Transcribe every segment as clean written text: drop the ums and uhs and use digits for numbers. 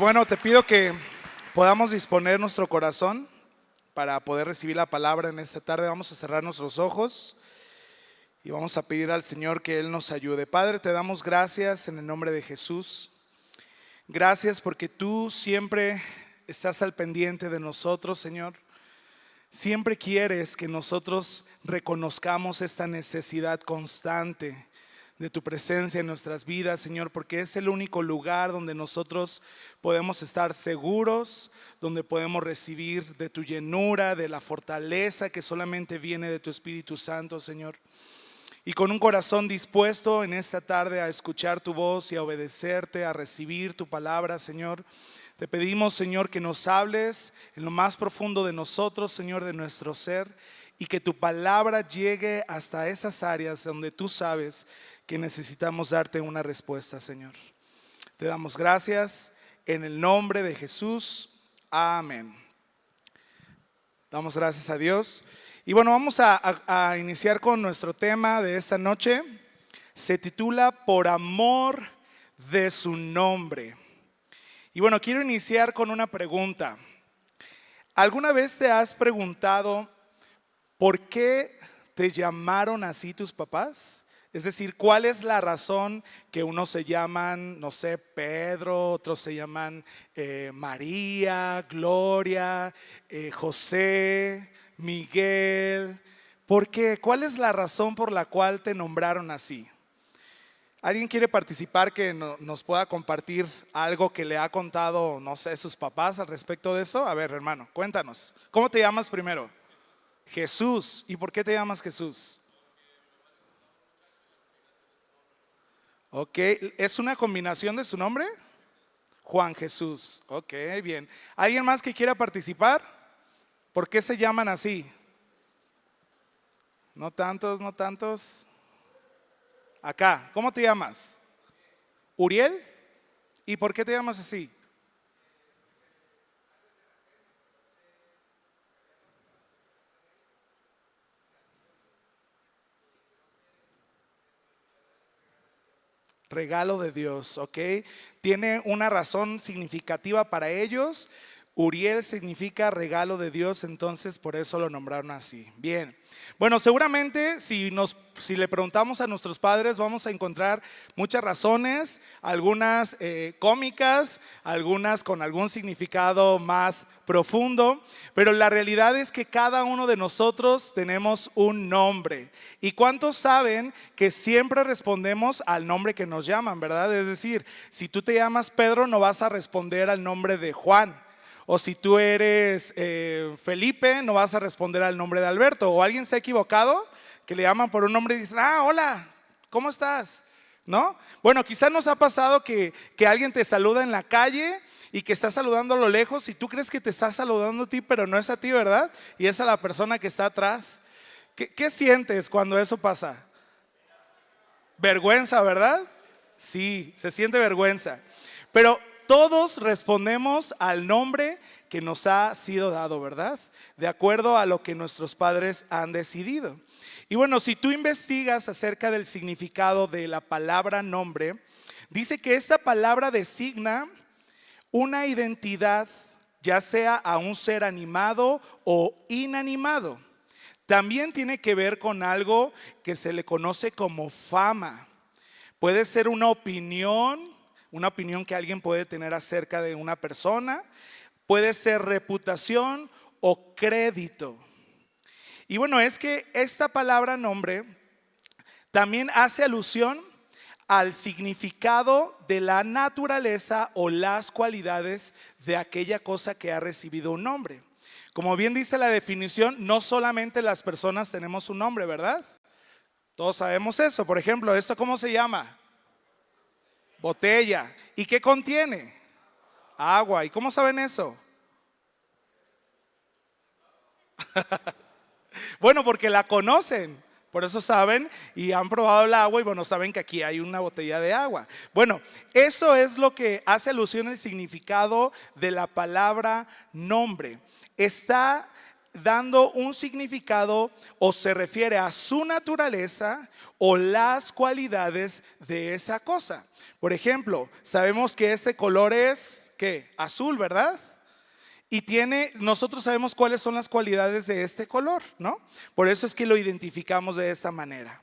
bueno, te pido que podamos disponer nuestro corazón para poder recibir la palabra en esta tarde. Vamos a cerrar nuestros ojos y vamos a pedir al Señor que Él nos ayude. Padre, te damos gracias en el nombre de Jesús. Gracias porque tú siempre estás al pendiente de nosotros, Señor. Siempre quieres que nosotros reconozcamos esta necesidad constante de tu presencia en nuestras vidas, Señor, porque es el único lugar donde nosotros podemos estar seguros, donde podemos recibir de tu llenura, de la fortaleza que solamente viene de tu Espíritu Santo, Señor. Y con un corazón dispuesto en esta tarde a escuchar tu voz y a obedecerte, a recibir tu palabra, Señor, te pedimos, Señor, que nos hables en lo más profundo de nosotros, Señor, de nuestro ser, y que tu palabra llegue hasta esas áreas donde tú sabes que necesitamos darte una respuesta, Señor. Te damos gracias en el nombre de Jesús. Amén. Damos gracias a Dios. Y bueno, vamos a iniciar con nuestro tema de esta noche. Se titula Por amor de su nombre. Y bueno, quiero iniciar con una pregunta. ¿Alguna vez te has preguntado por qué te llamaron así tus papás? Es decir, ¿cuál es la razón que unos se llaman, no sé, Pedro, otros se llaman María, Gloria, José, Miguel? ¿Por qué? ¿Cuál es la razón por la cual te nombraron así? ¿Alguien quiere participar que nos pueda compartir algo que le ha contado, no sé, sus papás al respecto de eso? A ver, hermano, cuéntanos. ¿Cómo te llamas primero? Jesús. ¿Y por qué te llamas Jesús? Ok, ¿es una combinación de su nombre? Juan Jesús. Ok, bien. ¿Alguien más que quiera participar? ¿Por qué se llaman así? No tantos, no tantos. Acá, ¿cómo te llamas? ¿Uriel? ¿Y por qué te llamas así? Regalo de Dios, ¿ok? Tiene una razón significativa para ellos. Uriel significa regalo de Dios, entonces por eso lo nombraron así. Bien, bueno, seguramente si le preguntamos a nuestros padres vamos a encontrar muchas razones, algunas cómicas, algunas con algún significado más profundo, pero la realidad es que cada uno de nosotros tenemos un nombre. ¿Y cuántos saben que siempre respondemos al nombre que nos llaman, verdad? Es decir, si tú te llamas Pedro no vas a responder al nombre de Juan. O si tú eres Felipe, no vas a responder al nombre de Alberto. O alguien se ha equivocado, que le llaman por un nombre y dicen, hola, ¿cómo estás? ¿No? Bueno, quizás nos ha pasado que alguien te saluda en la calle y que está saludando a lo lejos y tú crees que te está saludando a ti, pero no es a ti, ¿verdad? Y es a la persona que está atrás. ¿Qué sientes cuando eso pasa? Vergüenza, ¿verdad? Sí, se siente vergüenza. Pero todos respondemos al nombre que nos ha sido dado, ¿verdad? De acuerdo a lo que nuestros padres han decidido. Y bueno, si tú investigas acerca del significado de la palabra nombre, dice que esta palabra designa una identidad, ya sea a un ser animado o inanimado. También tiene que ver con algo que se le conoce como fama. Puede ser una opinión que alguien puede tener acerca de una persona, puede ser reputación o crédito. Y bueno, es que esta palabra nombre también hace alusión al significado de la naturaleza o las cualidades de aquella cosa que ha recibido un nombre. Como bien dice la definición, no solamente las personas tenemos un nombre, ¿verdad? Todos sabemos eso. Por ejemplo, ¿esto cómo se llama? Botella. ¿Y qué contiene? Agua. ¿Y cómo saben eso? Bueno, porque la conocen. Por eso saben y han probado el agua y bueno, saben que aquí hay una botella de agua. Bueno, eso es lo que hace alusión al significado de la palabra nombre. Está dando un significado o se refiere a su naturaleza o las cualidades de esa cosa. Por ejemplo, sabemos que este color es ¿qué? Azul, ¿verdad? Y nosotros sabemos cuáles son las cualidades de este color, ¿no? Por eso es que lo identificamos de esta manera.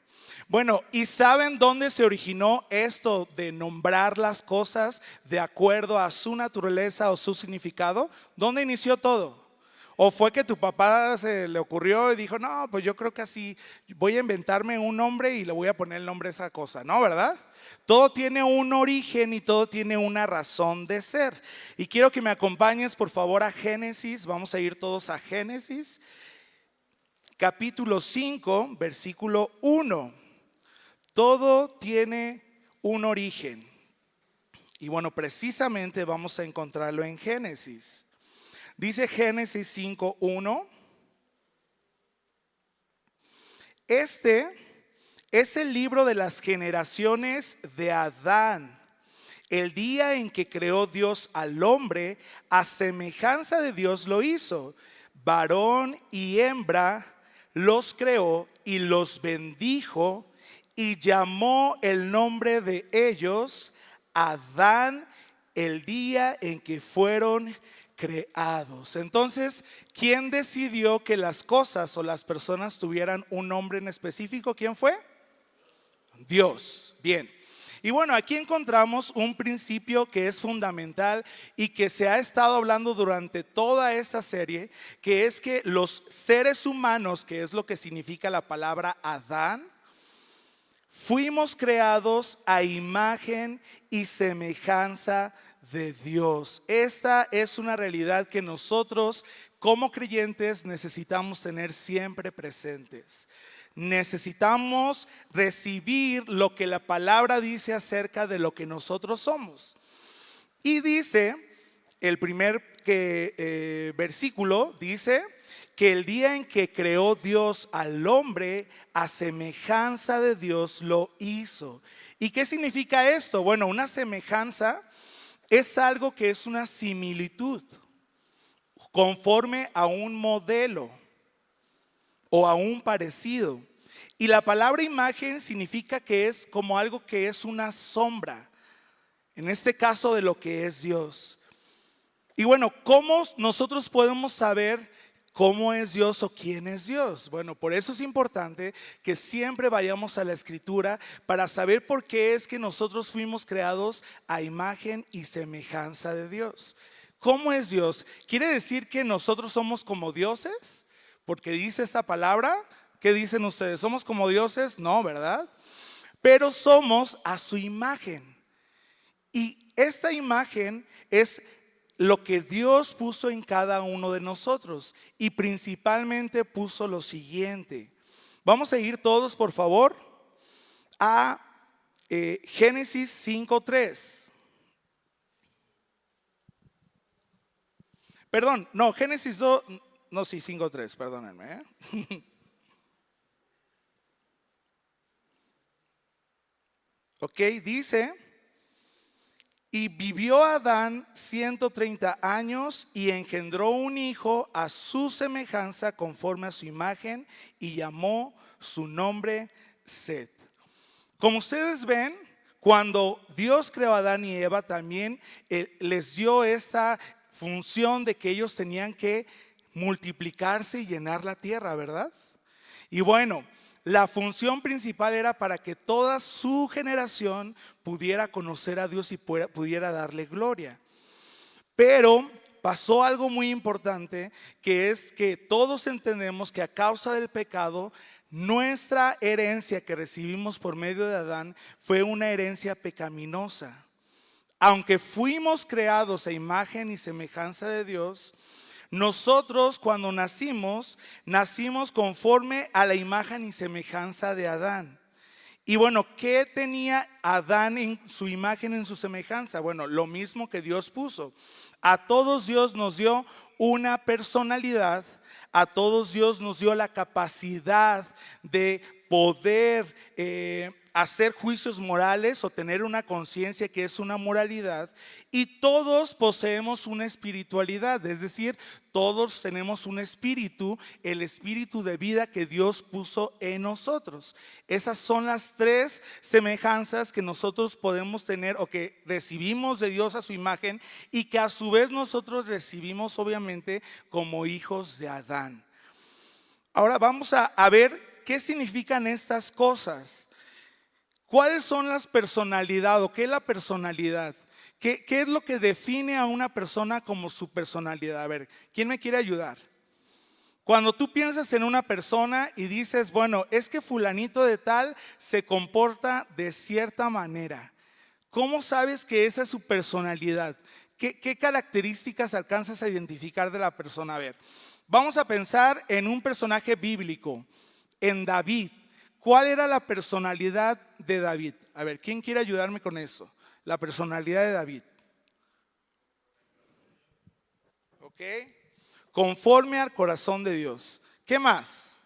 Bueno, ¿y saben dónde se originó esto de nombrar las cosas de acuerdo a su naturaleza o su significado? ¿Dónde inició todo? ¿O fue que tu papá se le ocurrió y dijo, no, pues yo creo que así voy a inventarme un nombre y le voy a poner el nombre a esa cosa? No, ¿verdad? Todo tiene un origen y todo tiene una razón de ser. Y quiero que me acompañes por favor a Génesis. Vamos a ir todos a Génesis, capítulo 5, versículo 1. Todo tiene un origen. Y bueno, precisamente vamos a encontrarlo en Génesis. Dice Génesis 5:1. Este es el libro de las generaciones de Adán. El día en que creó Dios al hombre, a semejanza de Dios lo hizo. Varón y hembra los creó y los bendijo y llamó el nombre de ellos Adán el día en que fueron creados. Entonces, ¿quién decidió que las cosas o las personas tuvieran un nombre en específico? ¿Quién fue? Dios. Bien. Y bueno, aquí encontramos un principio que es fundamental y que se ha estado hablando durante toda esta serie, que es que los seres humanos, que es lo que significa la palabra Adán, fuimos creados a imagen y semejanza de Dios. Esta es una realidad que nosotros como creyentes necesitamos tener siempre presentes. Necesitamos recibir lo que la palabra dice acerca de lo que nosotros somos. Y dice, el primer versículo dice que el día en que creó Dios al hombre, a semejanza de Dios lo hizo. ¿Y qué significa esto? Bueno, una semejanza es algo que es una similitud, conforme a un modelo o a un parecido. Y la palabra imagen significa que es como algo que es una sombra, en este caso de lo que es Dios. Y bueno, ¿cómo nosotros podemos saber cómo es Dios o quién es Dios? Bueno, por eso es importante que siempre vayamos a la Escritura para saber por qué es que nosotros fuimos creados a imagen y semejanza de Dios. ¿Cómo es Dios? ¿Quiere decir que nosotros somos como dioses? Porque dice esta palabra. ¿Qué dicen ustedes? ¿Somos como dioses? No, ¿verdad? Pero somos a su imagen. Y esta imagen es lo que Dios puso en cada uno de nosotros, y principalmente puso lo siguiente. Vamos a ir todos, por favor, a Génesis 5:3. Perdón, no, Génesis 2, no, sí, 5:3, perdónenme. Ok, dice: y vivió Adán 130 años y engendró un hijo a su semejanza conforme a su imagen y llamó su nombre Set. Como ustedes ven, cuando Dios creó a Adán y Eva también les dio esta función de que ellos tenían que multiplicarse y llenar la tierra, ¿verdad? Y bueno, la función principal era para que toda su generación pudiera conocer a Dios y pudiera darle gloria. Pero pasó algo muy importante, que es que todos entendemos que a causa del pecado, nuestra herencia que recibimos por medio de Adán fue una herencia pecaminosa. Aunque fuimos creados a imagen y semejanza de Dios, nosotros cuando nacimos conforme a la imagen y semejanza de Adán. Y bueno, ¿qué tenía Adán en su imagen, en su semejanza? Bueno, lo mismo que Dios puso. A todos Dios nos dio una personalidad, a todos Dios nos dio la capacidad de poder hacer juicios morales o tener una conciencia que es una moralidad, y todos poseemos una espiritualidad, es decir, todos tenemos un espíritu, el espíritu de vida que Dios puso en nosotros. Esas son las tres semejanzas que nosotros podemos tener o que recibimos de Dios a su imagen y que a su vez nosotros recibimos obviamente como hijos de Adán. Ahora vamos a ver qué significan estas cosas. ¿Cuáles son las personalidades o qué es la personalidad? ¿Qué es lo que define a una persona como su personalidad? A ver, ¿quién me quiere ayudar? Cuando tú piensas en una persona y dices, bueno, es que fulanito de tal se comporta de cierta manera, ¿cómo sabes que esa es su personalidad? ¿Qué características alcanzas a identificar de la persona? A ver, vamos a pensar en un personaje bíblico, en David. ¿Cuál era la personalidad de David? A ver, ¿quién quiere ayudarme con eso? La personalidad de David. ¿Ok? Conforme al corazón de Dios. ¿Qué más?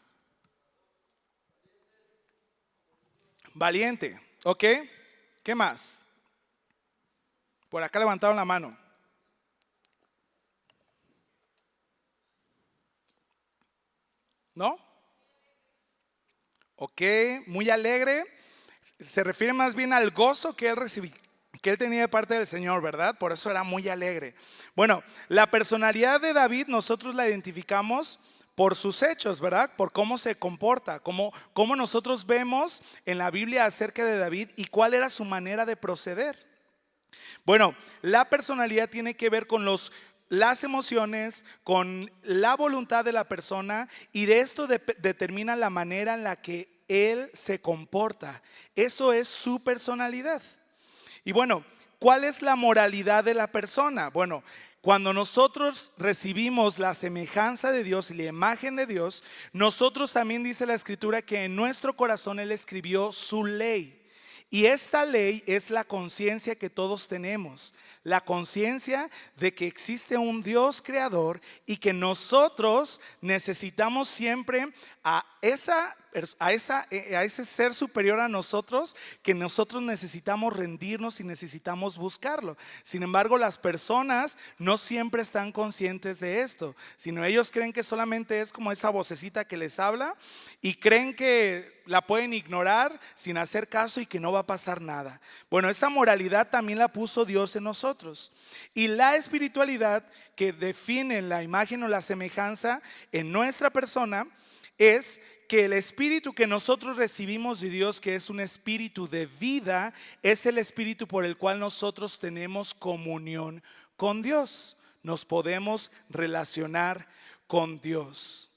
Valiente. ¿Ok? ¿Qué más? Por acá levantaron la mano. ¿No? Ok, muy alegre. Se refiere más bien al gozo que él recibía, que él tenía de parte del Señor, ¿verdad? Por eso era muy alegre. Bueno, la personalidad de David nosotros la identificamos por sus hechos, ¿verdad? Por cómo se comporta, cómo nosotros vemos en la Biblia acerca de David y cuál era su manera de proceder. Bueno, la personalidad tiene que ver con las emociones, con la voluntad de la persona, y de esto determina la manera en la que él se comporta. Eso es su personalidad. Y bueno, ¿cuál es la moralidad de la persona? Bueno, cuando nosotros recibimos la semejanza de Dios y la imagen de Dios, nosotros también dice la Escritura que en nuestro corazón Él escribió su ley. Y esta ley es la conciencia que todos tenemos, la conciencia de que existe un Dios creador y que nosotros necesitamos siempre a ese ser superior a nosotros, que nosotros necesitamos rendirnos y necesitamos buscarlo. Sin embargo, las personas no siempre están conscientes de esto, sino ellos creen que solamente es como esa vocecita que les habla y creen que la pueden ignorar sin hacer caso y que no va a pasar nada. Bueno, esa moralidad también la puso Dios en nosotros. Y la espiritualidad que define la imagen o la semejanza en nuestra persona es que el espíritu que nosotros recibimos de Dios, que es un espíritu de vida, es el espíritu por el cual nosotros tenemos comunión con Dios. Nos podemos relacionar con Dios.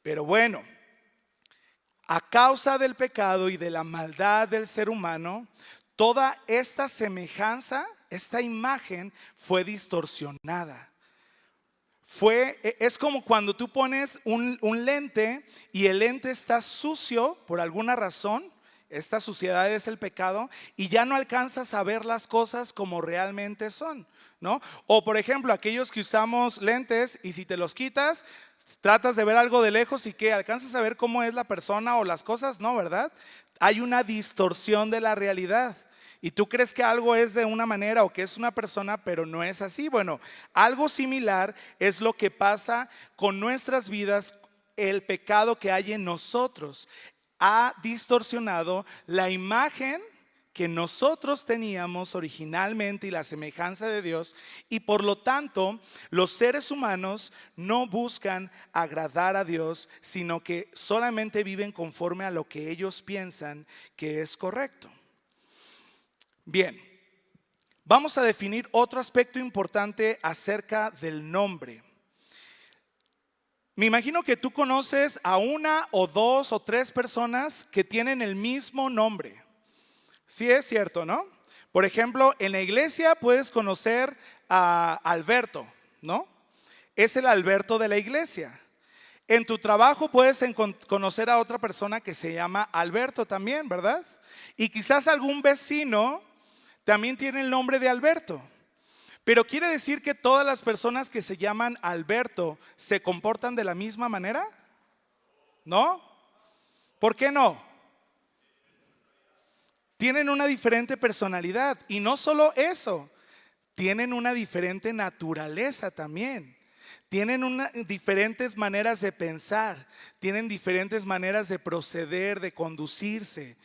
Pero bueno, a causa del pecado y de la maldad del ser humano, toda esta semejanza, esta imagen fue distorsionada. Es como cuando tú pones un lente y el lente está sucio por alguna razón. Esta suciedad es el pecado y ya no alcanzas a ver las cosas como realmente son, ¿no? O por ejemplo, aquellos que usamos lentes y si te los quitas, tratas de ver algo de lejos y que alcanzas a ver cómo es la persona o las cosas, ¿no? ¿Verdad? Hay una distorsión de la realidad. Y tú crees que algo es de una manera o que es una persona, pero no es así. Bueno, algo similar es lo que pasa con nuestras vidas. El pecado que hay en nosotros ha distorsionado la imagen que nosotros teníamos originalmente y la semejanza de Dios, y por lo tanto los seres humanos no buscan agradar a Dios, sino que solamente viven conforme a lo que ellos piensan que es correcto. Bien, vamos a definir otro aspecto importante acerca del nombre. Me imagino que tú conoces a una o dos o tres personas que tienen el mismo nombre. Sí es cierto, ¿no? Por ejemplo, en la iglesia puedes conocer a Alberto, ¿no? Es el Alberto de la iglesia. En tu trabajo puedes conocer a otra persona que se llama Alberto también, ¿verdad? Y quizás algún vecino también tiene el nombre de Alberto. Pero ¿quiere decir que todas las personas que se llaman Alberto se comportan de la misma manera? ¿No? ¿Por qué no? tienen una diferente personalidad. Y no solo eso, tienen una diferente naturaleza también. Tienen diferentes maneras de pensar, tienen diferentes maneras de proceder, de conducirse.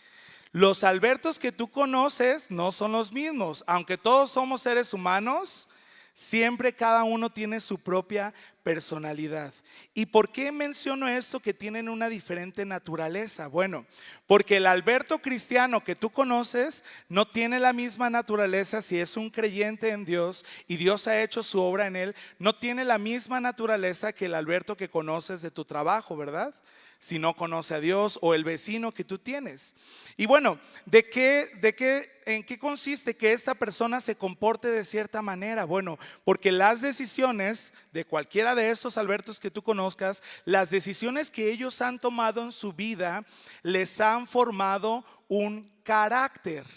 Los Albertos que tú conoces no son los mismos. Aunque todos somos seres humanos, siempre cada uno tiene su propia personalidad. ¿Y por qué menciono esto, que tienen una diferente naturaleza? Bueno, porque el Alberto cristiano que tú conoces no tiene la misma naturaleza. Si es un creyente en Dios y Dios ha hecho su obra en él, no tiene la misma naturaleza que el Alberto que conoces de tu trabajo, ¿verdad? Si no conoce a Dios, o el vecino que tú tienes. Y bueno, ¿en qué consiste que esta persona se comporte de cierta manera? Bueno, porque las decisiones de cualquiera de estos Albertos que tú conozcas, las decisiones que ellos han tomado en su vida, les han formado un carácter.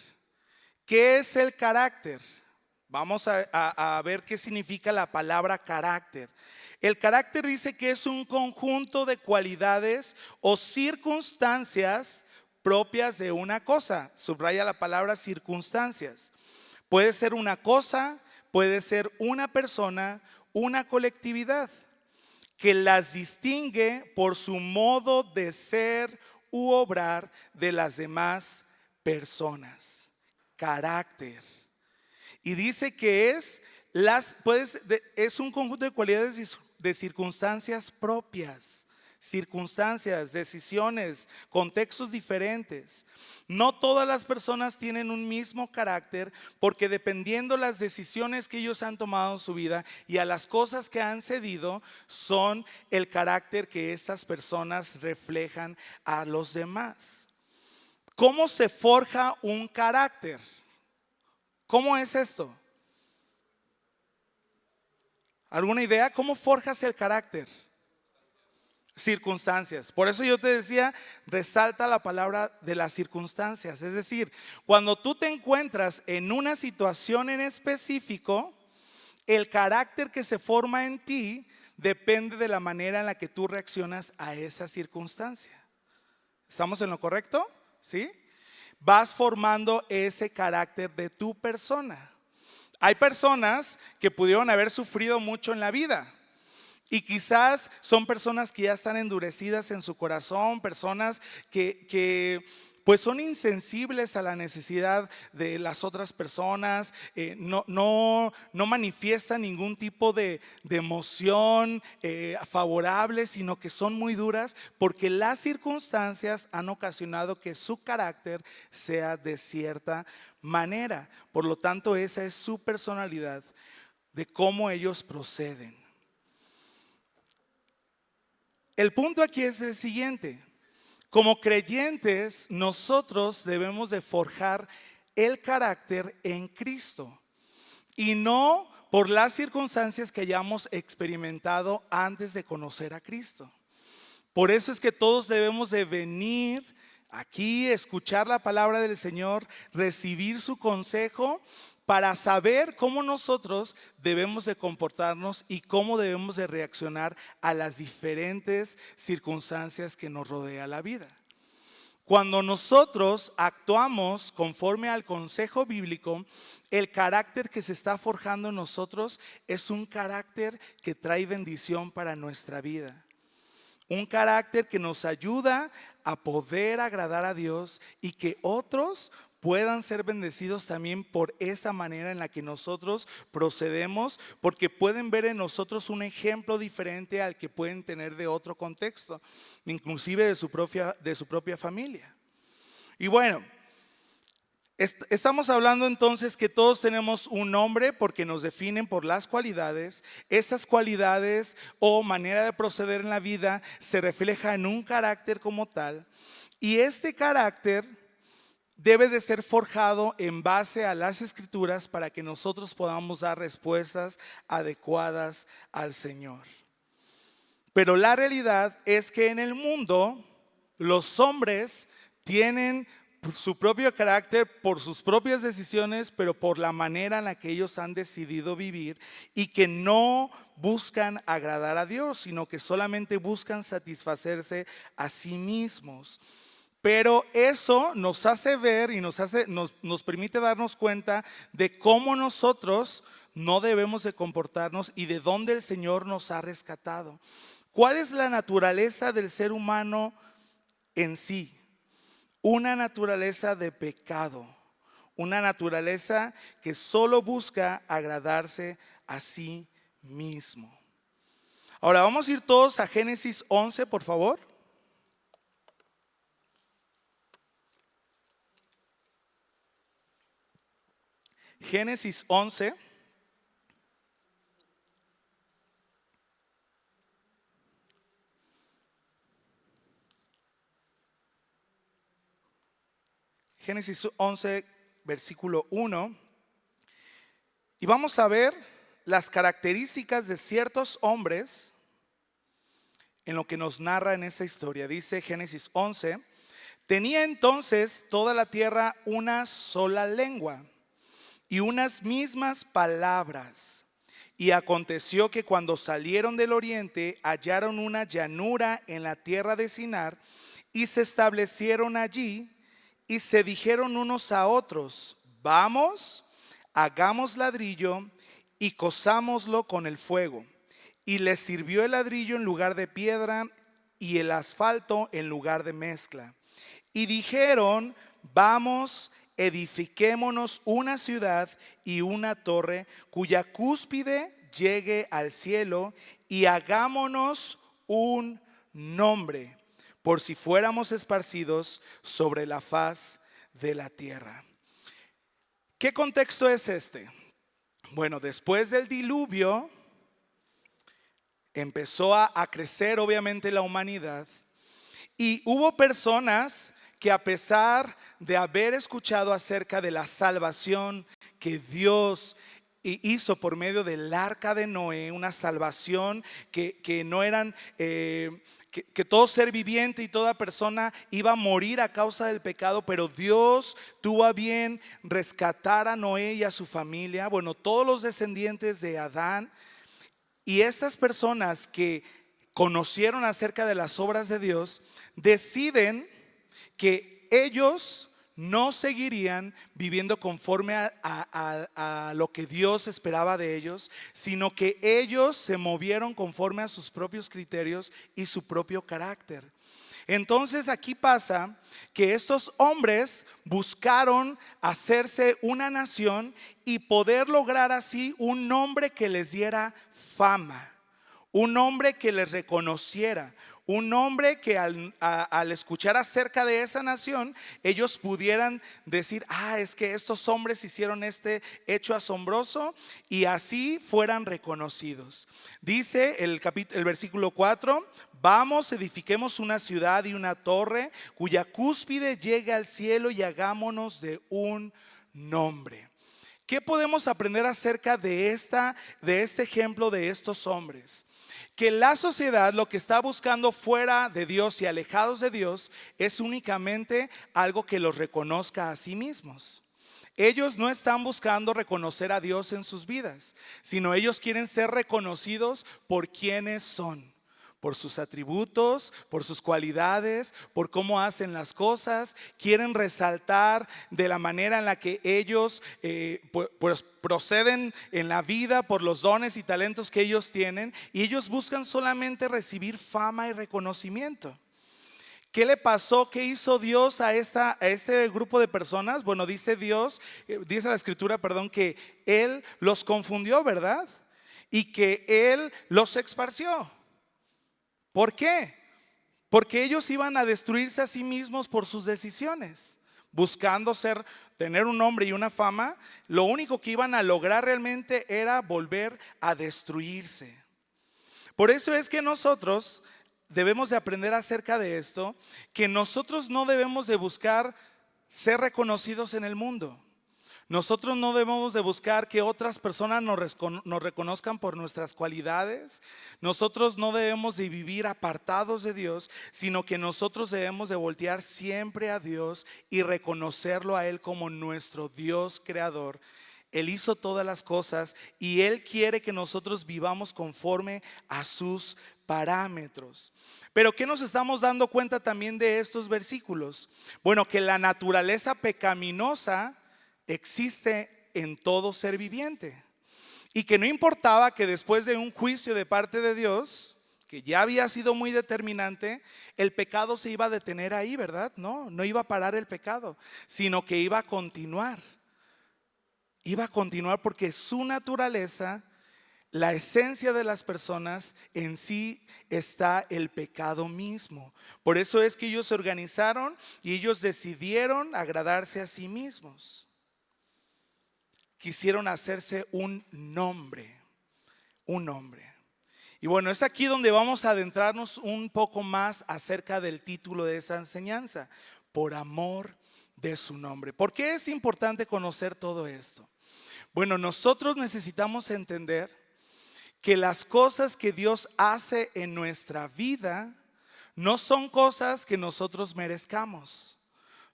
¿Qué es el carácter? Vamos a ver qué significa la palabra carácter. El carácter dice que es un conjunto de cualidades o circunstancias propias de una cosa. Subraya la palabra circunstancias. Puede ser una cosa, puede ser una persona, una colectividad, que las distingue por su modo de ser u obrar de las demás personas. Carácter. Y dice que es un conjunto de cualidades de circunstancias propias, circunstancias, decisiones, contextos diferentes. No todas las personas tienen un mismo carácter, porque dependiendo las decisiones que ellos han tomado en su vida y a las cosas que han cedido, son el carácter que estas personas reflejan a los demás. ¿Cómo se forja un carácter? ¿Cómo es esto? ¿Alguna idea? ¿Cómo forjas el carácter? Circunstancias. Por eso yo te decía, resalta la palabra de las circunstancias. Es decir, cuando tú te encuentras en una situación en específico, el carácter que se forma en ti depende de la manera en la que tú reaccionas a esa circunstancia. ¿Estamos en lo correcto? ¿Sí? Vas formando ese carácter de tu persona. Hay personas que pudieron haber sufrido mucho en la vida y quizás son personas que ya están endurecidas en su corazón, personas que pues son insensibles a la necesidad de las otras personas, no manifiestan ningún tipo de emoción favorable, sino que son muy duras porque las circunstancias han ocasionado que su carácter sea de cierta manera. Por lo tanto, esa es su personalidad, de cómo ellos proceden. El punto aquí es el siguiente: como creyentes, nosotros debemos de forjar el carácter en Cristo y no por las circunstancias que hayamos experimentado antes de conocer a Cristo. Por eso es que todos debemos de venir aquí, escuchar la palabra del Señor, recibir su consejo para saber cómo nosotros debemos de comportarnos y cómo debemos de reaccionar a las diferentes circunstancias que nos rodea la vida. Cuando nosotros actuamos conforme al consejo bíblico, el carácter que se está forjando en nosotros es un carácter que trae bendición para nuestra vida. Un carácter que nos ayuda a poder agradar a Dios y que otros puedan ser bendecidos también por esa manera en la que nosotros procedemos, porque pueden ver en nosotros un ejemplo diferente al que pueden tener de otro contexto, inclusive de su propia familia. Y bueno, estamos hablando entonces que todos tenemos un nombre porque nos definen por las cualidades. Esas cualidades o manera de proceder en la vida se refleja en un carácter como tal, y este carácter debe de ser forjado en base a las Escrituras para que nosotros podamos dar respuestas adecuadas al Señor. Pero la realidad es que en el mundo los hombres tienen su propio carácter por sus propias decisiones, pero por la manera en la que ellos han decidido vivir, y que no buscan agradar a Dios, sino que solamente buscan satisfacerse a sí mismos. Pero eso nos hace ver y nos permite darnos cuenta de cómo nosotros no debemos de comportarnos y de dónde el Señor nos ha rescatado. ¿Cuál es la naturaleza del ser humano en sí? Una naturaleza de pecado, una naturaleza que solo busca agradarse a sí mismo. Ahora vamos a ir todos a Génesis 11, por favor. Génesis 11. Génesis 11, versículo 1. Y vamos a ver las características de ciertos hombres en lo que nos narra en esta historia. Dice Génesis 11: tenía entonces toda la tierra una sola lengua y unas mismas palabras. Y aconteció que cuando salieron del oriente hallaron una llanura en la tierra de Sinar y se establecieron allí y se dijeron unos a otros: vamos, hagamos ladrillo y cosámoslo con el fuego. Y les sirvió el ladrillo en lugar de piedra y el asfalto en lugar de mezcla. Y dijeron: vamos, edifiquémonos una ciudad y una torre cuya cúspide llegue al cielo, y hagámonos un nombre, por si fuéramos esparcidos sobre la faz de la tierra. ¿Qué contexto es este? Bueno, después del diluvio empezó a crecer obviamente la humanidad, y hubo personas que, a pesar de haber escuchado acerca de la salvación que Dios hizo por medio del arca de Noé, una salvación que no eran, que todo ser viviente y toda persona iba a morir a causa del pecado, pero Dios tuvo a bien rescatar a Noé y a su familia, bueno, todos los descendientes de Adán. Y estas personas que conocieron acerca de las obras de Dios deciden que ellos no seguirían viviendo conforme a lo que Dios esperaba de ellos, sino que ellos se movieron conforme a sus propios criterios y su propio carácter. Entonces aquí pasa que estos hombres buscaron hacerse una nación y poder lograr así un nombre que les diera fama, un nombre que les reconociera, un nombre que al escuchar acerca de esa nación ellos pudieran decir: es que estos hombres hicieron este hecho asombroso, y así fueran reconocidos. Dice el versículo 4: vamos, edifiquemos una ciudad y una torre cuya cúspide llegue al cielo, y hagámonos de un nombre. ¿Qué podemos aprender acerca de este ejemplo de estos hombres? Que la sociedad lo que está buscando fuera de Dios y alejados de Dios es únicamente algo que los reconozca a sí mismos. Ellos no están buscando reconocer a Dios en sus vidas, sino ellos quieren ser reconocidos por quienes son, por sus atributos, por sus cualidades, por cómo hacen las cosas. Quieren resaltar de la manera en la que ellos pues proceden en la vida, por los dones y talentos que ellos tienen, y ellos buscan solamente recibir fama y reconocimiento. ¿Qué le pasó? ¿Qué hizo Dios a este grupo de personas? Bueno, dice la escritura, que Él los confundió, ¿verdad? Y que Él los esparció. ¿Por qué? Porque ellos iban a destruirse a sí mismos por sus decisiones, buscando tener un nombre y una fama. Lo único que iban a lograr realmente era volver a destruirse. Por eso es que nosotros debemos de aprender acerca de esto, que nosotros no debemos de buscar ser reconocidos en el mundo. Nosotros no debemos de buscar que otras personas nos reconozcan por nuestras cualidades. Nosotros no debemos de vivir apartados de Dios, sino que nosotros debemos de voltear siempre a Dios y reconocerlo a Él como nuestro Dios creador, Él hizo todas las cosas y Él quiere que nosotros vivamos conforme a sus parámetros. Pero ¿qué nos estamos dando cuenta también de estos versículos? Bueno, que la naturaleza pecaminosa existe en todo ser viviente. Y que no importaba que después de un juicio de parte de Dios, que ya había sido muy determinante, el pecado se iba a detener ahí, ¿verdad? No iba a parar el pecado, sino que iba a continuar. Iba a continuar porque su naturaleza, la esencia de las personas en sí está el pecado mismo. Por eso es que ellos se organizaron y ellos decidieron agradarse a sí mismos. Quisieron hacerse un nombre. Y bueno, es aquí donde vamos a adentrarnos un poco más acerca del título de esa enseñanza: por amor de su nombre. ¿Por qué es importante conocer todo esto? Bueno, nosotros necesitamos entender que las cosas que Dios hace en nuestra vida no son cosas que nosotros merezcamos.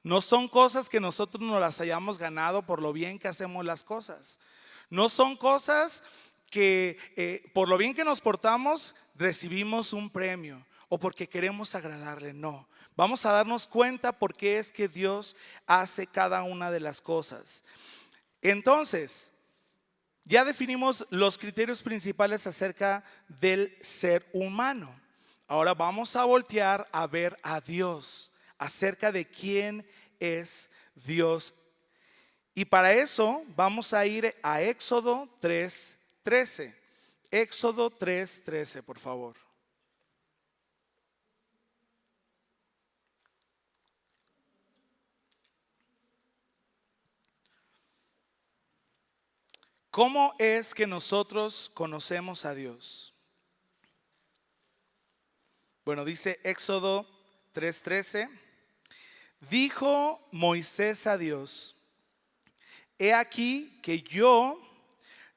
No son cosas que nosotros nos las hayamos ganado por lo bien que hacemos las cosas. No son cosas que por lo bien que nos portamos recibimos un premio o porque queremos agradarle. No, vamos a darnos cuenta por qué es que Dios hace cada una de las cosas. Entonces, ya definimos los criterios principales acerca del ser humano. Ahora vamos a voltear a ver a Dios, acerca de quién es Dios. Y para eso vamos a ir a Éxodo 3:13. Éxodo 3:13, por favor. ¿Cómo es que nosotros conocemos a Dios? Bueno, dice Éxodo 3:13. Dijo Moisés a Dios: he aquí que yo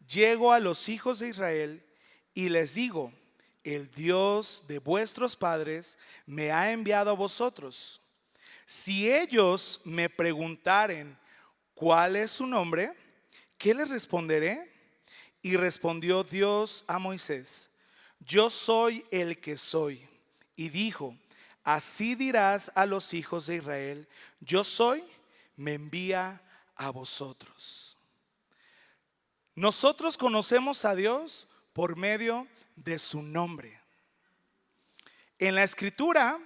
llego a los hijos de Israel y les digo: el Dios de vuestros padres me ha enviado a vosotros. Si ellos me preguntaren cuál es su nombre, ¿qué les responderé? Y respondió Dios a Moisés: yo soy el que soy. Y dijo: así dirás a los hijos de Israel: yo soy, me envía a vosotros. Nosotros conocemos a Dios por medio de su nombre. En la Escritura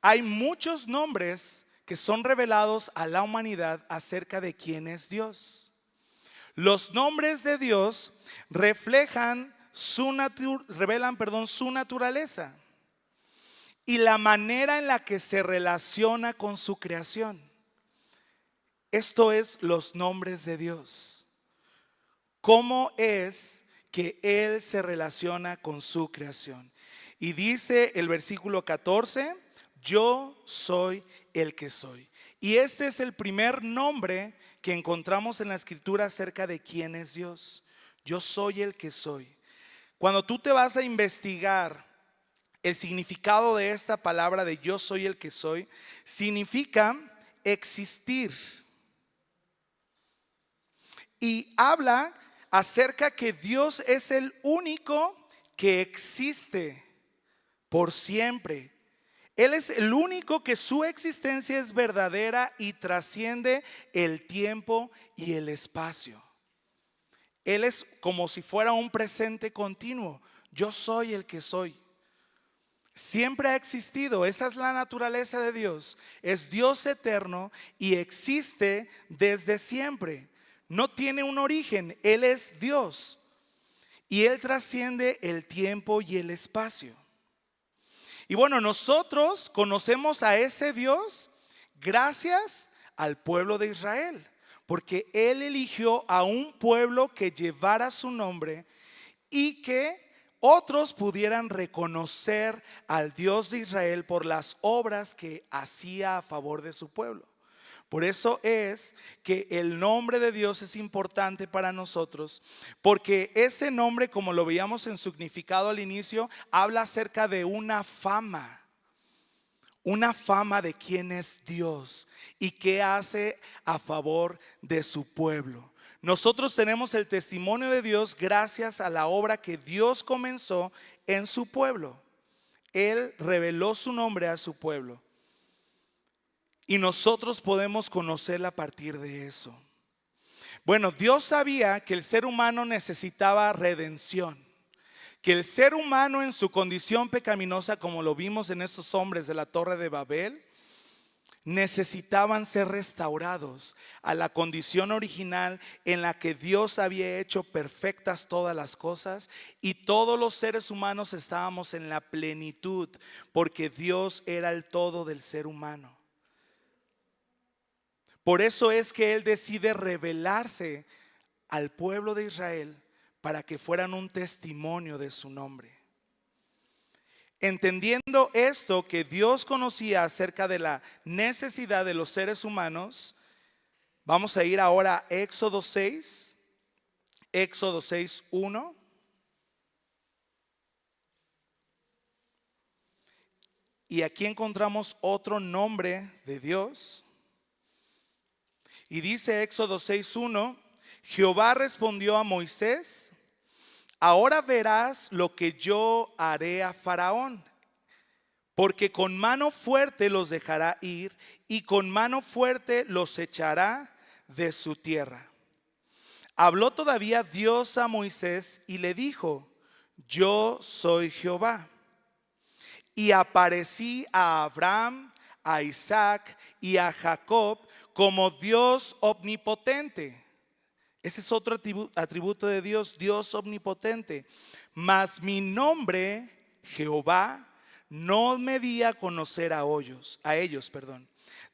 hay muchos nombres que son revelados a la humanidad acerca de quién es Dios. Los nombres de Dios revelan su naturaleza y la manera en la que se relaciona con su creación. Esto es los nombres de Dios. ¿Cómo es que Él se relaciona con su creación? Y dice el versículo 14: yo soy el que soy. Y este es el primer nombre que encontramos en la Escritura acerca de quién es Dios. Yo soy el que soy. Cuando tú te vas a investigar el significado de esta palabra de yo soy el que soy, significa existir. Y habla acerca que Dios es el único que existe por siempre. Él es el único que su existencia es verdadera y trasciende el tiempo y el espacio. Él es como si fuera un presente continuo. Yo soy el que soy. Siempre ha existido. Esa es la naturaleza de Dios. Es Dios eterno y existe desde siempre. No tiene un origen. Él es Dios y Él trasciende el tiempo y el espacio. Y bueno, nosotros conocemos a ese Dios gracias al pueblo de Israel, porque Él eligió a un pueblo que llevara su nombre y que otros pudieran reconocer al Dios de Israel por las obras que hacía a favor de su pueblo. Por eso es que el nombre de Dios es importante para nosotros, porque ese nombre, como lo veíamos en su significado al inicio, habla acerca de una fama de quién es Dios y qué hace a favor de su pueblo. Nosotros tenemos el testimonio de Dios gracias a la obra que Dios comenzó en su pueblo. Él reveló su nombre a su pueblo. Y nosotros podemos conocerla a partir de eso. Bueno, Dios sabía que el ser humano necesitaba redención. Que el ser humano en su condición pecaminosa, como lo vimos en estos hombres de la Torre de Babel, necesitaban ser restaurados a la condición original en la que Dios había hecho perfectas todas las cosas, y todos los seres humanos estábamos en la plenitud porque Dios era el todo del ser humano. Por eso es que Él decide revelarse al pueblo de Israel para que fueran un testimonio de su nombre. Entendiendo esto, que Dios conocía acerca de la necesidad de los seres humanos, vamos a ir ahora a Éxodo 6, Éxodo 6:1. Y aquí encontramos otro nombre de Dios. Y dice Éxodo 6:1, Jehová respondió a Moisés: ahora verás lo que yo haré a Faraón, porque con mano fuerte los dejará ir y con mano fuerte los echará de su tierra. Habló todavía Dios a Moisés y le dijo: yo soy Jehová. Y aparecí a Abraham, a Isaac y a Jacob como Dios omnipotente. Ese es otro atributo de Dios, Dios omnipotente. Mas mi nombre, Jehová, no me di a conocer a ellos.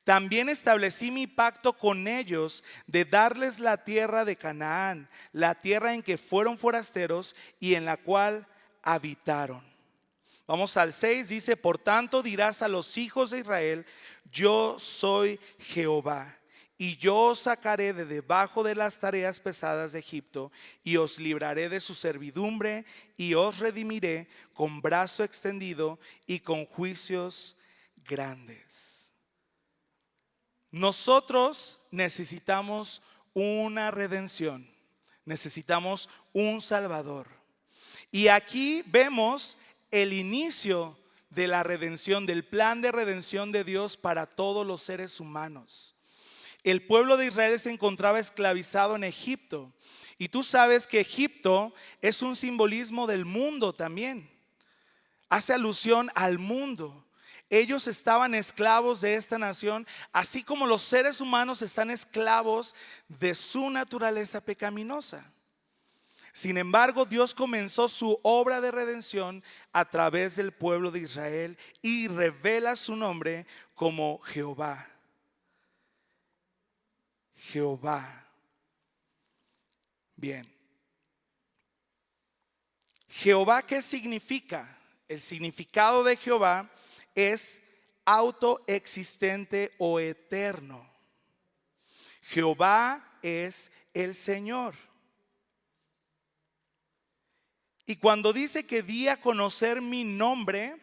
También establecí mi pacto con ellos de darles la tierra de Canaán, la tierra en que fueron forasteros y en la cual habitaron. Vamos al 6, dice: por tanto dirás a los hijos de Israel: yo soy Jehová, y yo os sacaré de debajo de las tareas pesadas de Egipto, y os libraré de su servidumbre, y os redimiré con brazo extendido y con juicios grandes. Nosotros necesitamos una redención, necesitamos un Salvador. Y aquí vemos el inicio de la redención, del plan de redención de Dios para todos los seres humanos. El pueblo de Israel se encontraba esclavizado en Egipto. Y tú sabes que Egipto es un simbolismo del mundo también. Hace alusión al mundo. Ellos estaban esclavos de esta nación, así como los seres humanos están esclavos de su naturaleza pecaminosa. Sin embargo, Dios comenzó su obra de redención a través del pueblo de Israel y revela su nombre como Jehová. Jehová. Bien. Jehová, ¿qué significa? El significado de Jehová es autoexistente o eterno. Jehová es el Señor. Y cuando dice que di a conocer mi nombre,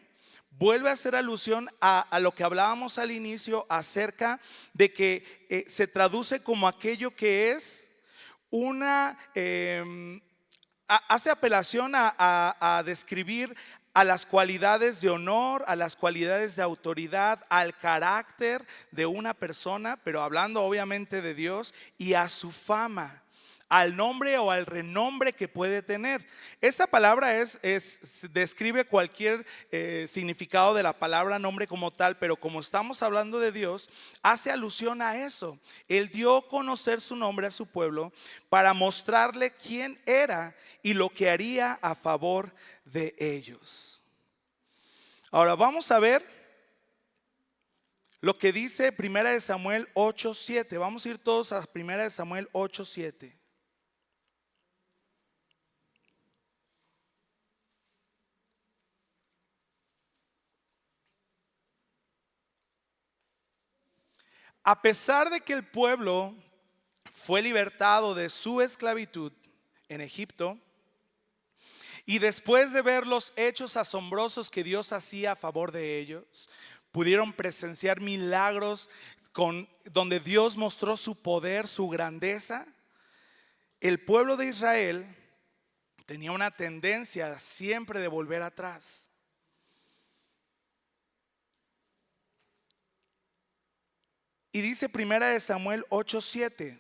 vuelve a hacer alusión a lo que hablábamos al inicio acerca de que se traduce como aquello que es una, hace apelación a describir a las cualidades de honor, a las cualidades de autoridad, al carácter de una persona, pero hablando obviamente de Dios, y a su fama, al nombre o al renombre que puede tener. Esta palabra describe cualquier significado de la palabra nombre como tal, pero como estamos hablando de Dios, hace alusión a eso. Él dio a conocer su nombre a su pueblo para mostrarle quién era y lo que haría a favor de ellos. Ahora vamos a ver lo que dice 1 Samuel 8:7. Vamos a ir todos a 1 Samuel 8:7. A pesar de que el pueblo fue libertado de su esclavitud en Egipto, y después de ver los hechos asombrosos que Dios hacía a favor de ellos, pudieron presenciar milagros donde Dios mostró su poder, su grandeza. el pueblo de Israel tenía una tendencia siempre de volver atrás. Y dice Primera de Samuel 8:7.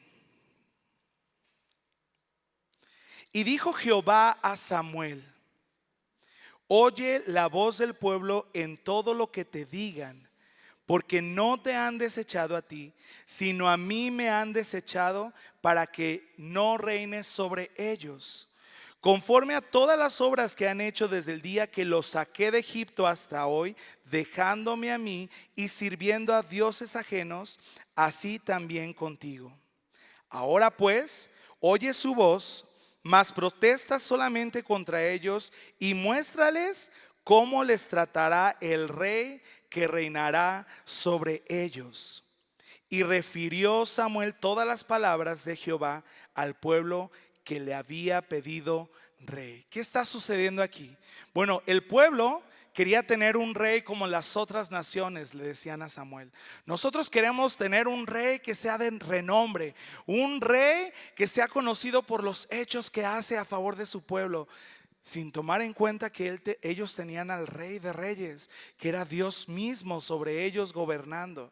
Y dijo Jehová a Samuel: oye la voz del pueblo en todo lo que te digan, porque no te han desechado a ti, sino a mí me han desechado para que no reines sobre ellos. Conforme a todas las obras que han hecho desde el día que los saqué de Egipto hasta hoy, dejándome a mí y sirviendo a dioses ajenos, así también contigo. Ahora pues, oye su voz, mas protesta solamente contra ellos y muéstrales cómo les tratará el rey que reinará sobre ellos. Y refirió Samuel todas las palabras de Jehová al pueblo que le había pedido rey. ¿Qué está sucediendo aquí? Bueno, el pueblo quería tener un rey como las otras naciones, le decían a Samuel. Nosotros queremos tener un rey que sea de renombre, un rey que sea conocido por los hechos que hace a favor de su pueblo, sin tomar en cuenta que ellos tenían al Rey de Reyes, que era Dios mismo sobre ellos gobernando.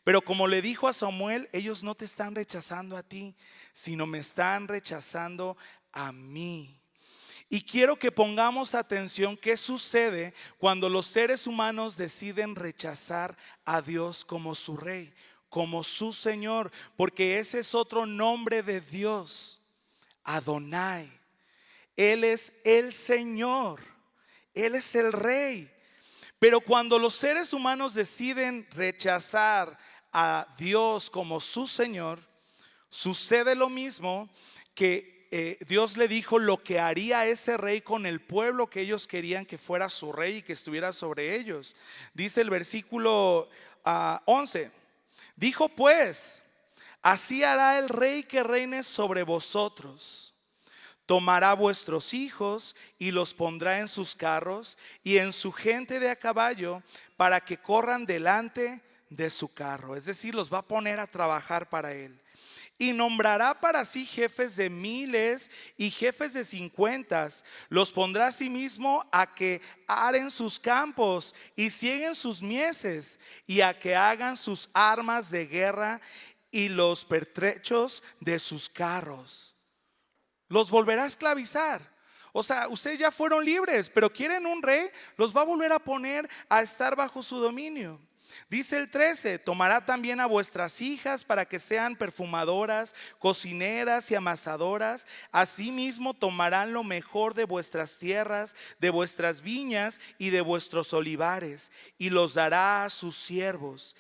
Pero como le dijo a Samuel, ellos no te están rechazando a ti, sino me están rechazando a mí. Y quiero que pongamos atención qué sucede cuando los seres humanos deciden rechazar a Dios como su Rey, como su Señor, porque ese es otro nombre de Dios, Adonai. Él es el Señor, Él es el Rey. Pero cuando los seres humanos deciden rechazar a Dios como su Señor, sucede lo mismo que Dios le dijo lo que haría ese rey con el pueblo que ellos querían que fuera su rey y que estuviera sobre ellos. Dice el versículo 11, dijo pues, así hará el rey que reine sobre vosotros. Tomará vuestros hijos y los pondrá en sus carros y en su gente de a caballo para que corran delante de su carro. Es decir, los va a poner a trabajar para él. Y nombrará para sí jefes de miles y jefes de 50. Los pondrá a sí mismo a que aren sus campos y cieguen sus mieses y a que hagan sus armas de guerra y los pertrechos de sus carros. Los volverá a esclavizar. O sea, ustedes ya fueron libres, pero quieren un rey, los va a volver a poner a estar bajo su dominio. Dice el 13, tomará también a vuestras hijas para que sean perfumadoras, cocineras y amasadoras. Asimismo tomarán lo mejor de vuestras tierras, de vuestras viñas y de vuestros olivares, y los dará a sus siervos.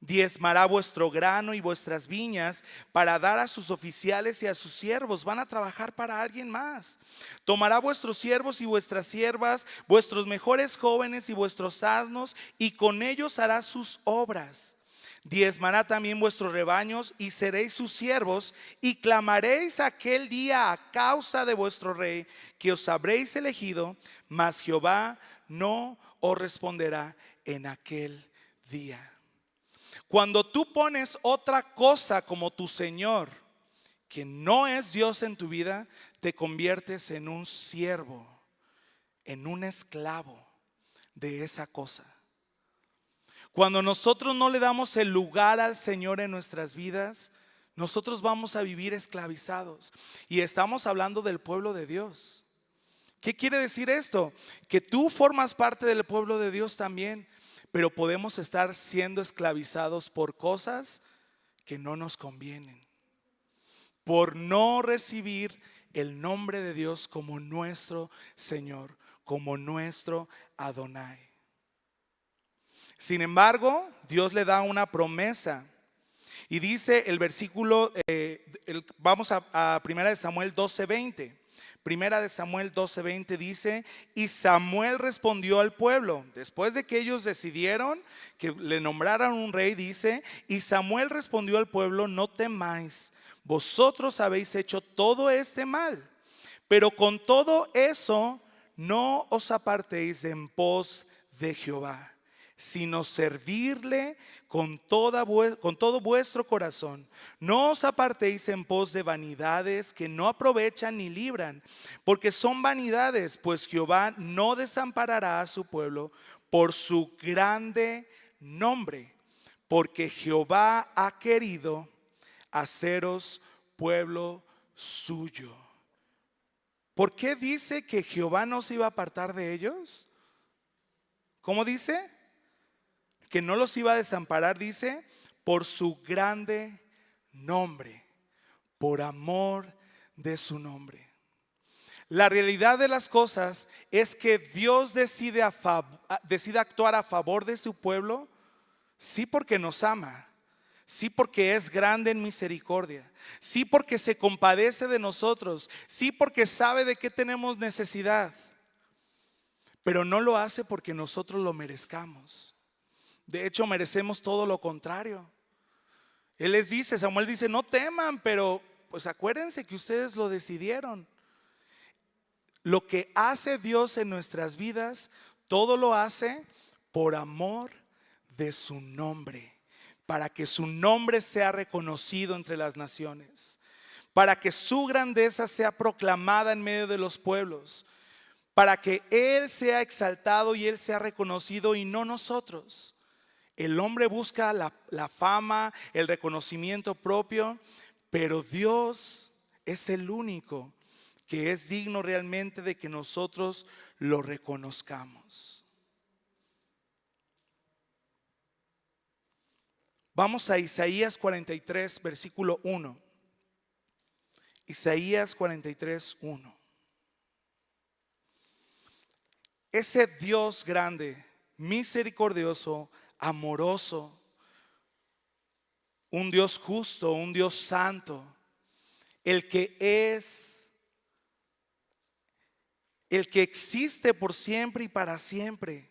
Diezmará vuestro grano y vuestras viñas para dar a sus oficiales y a sus siervos. Van a trabajar para alguien más. Tomará vuestros siervos y vuestras siervas, vuestros mejores jóvenes y vuestros asnos, y con ellos hará sus obras. Diezmará también vuestros rebaños y seréis sus siervos, y clamaréis aquel día a causa de vuestro rey que os habréis elegido, mas Jehová no os responderá en aquel día. Cuando tú pones otra cosa como tu Señor, que no es Dios en tu vida, te conviertes en un siervo, en un esclavo de esa cosa. Cuando nosotros no le damos el lugar al Señor en nuestras vidas, nosotros vamos a vivir esclavizados. Y estamos hablando del pueblo de Dios. ¿Qué quiere decir esto? Que tú formas parte del pueblo de Dios también, pero podemos estar siendo esclavizados por cosas que no nos convienen, por no recibir el nombre de Dios como nuestro Señor, como nuestro Adonai. Sin embargo, Dios le da una promesa y dice el versículo, vamos a 1 Samuel 12:20. Primera de Samuel 12:20 dice, y Samuel respondió al pueblo, después de que ellos decidieron que le nombraran un rey, dice, y Samuel respondió al pueblo, no temáis, vosotros habéis hecho todo este mal, pero con todo eso no os apartéis de en pos de Jehová, sino servirle con todo vuestro corazón. No os apartéis en pos de vanidades que no aprovechan ni libran, porque son vanidades, pues Jehová no desamparará a su pueblo por su grande nombre, porque Jehová ha querido haceros pueblo suyo. ¿Por qué dice que Jehová no se iba a apartar de ellos? ¿Cómo dice? Que no los iba a desamparar, dice, por su grande nombre, por amor de su nombre. La realidad de las cosas es que Dios decide actuar a favor de su pueblo, sí porque nos ama, sí porque es grande en misericordia, sí porque se compadece de nosotros, sí porque sabe de qué tenemos necesidad, pero no lo hace porque nosotros lo merezcamos. De hecho, merecemos todo lo contrario. Él les dice, Samuel dice, no teman, pero pues acuérdense que ustedes lo decidieron. Lo que hace Dios en nuestras vidas, todo lo hace por amor de su nombre, para que su nombre sea reconocido entre las naciones, para que su grandeza sea proclamada en medio de los pueblos, para que Él sea exaltado y Él sea reconocido y no nosotros. El hombre busca la fama, el reconocimiento propio, pero Dios es el único que es digno realmente de que nosotros lo reconozcamos. Vamos a Isaías 43, versículo 1. Isaías 43, 1. Ese Dios grande, misericordioso, amoroso, un Dios justo, un Dios santo, el que existe por siempre y para siempre.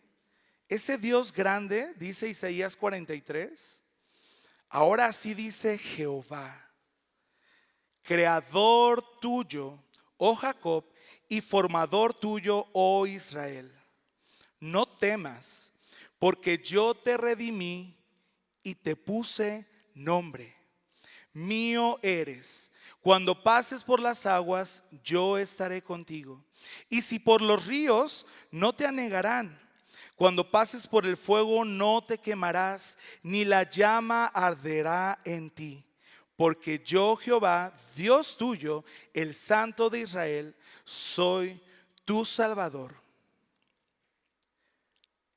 Ese Dios grande, dice Isaías 43, ahora así dice Jehová, creador tuyo, oh Jacob, y formador tuyo, oh Israel. No temas, porque yo te redimí y te puse nombre. Mío eres. Cuando pases por las aguas, yo estaré contigo. Y si por los ríos, no te anegarán. Cuando pases por el fuego, no te quemarás, ni la llama arderá en ti. Porque yo, Jehová, Dios tuyo, el Santo de Israel, soy tu Salvador.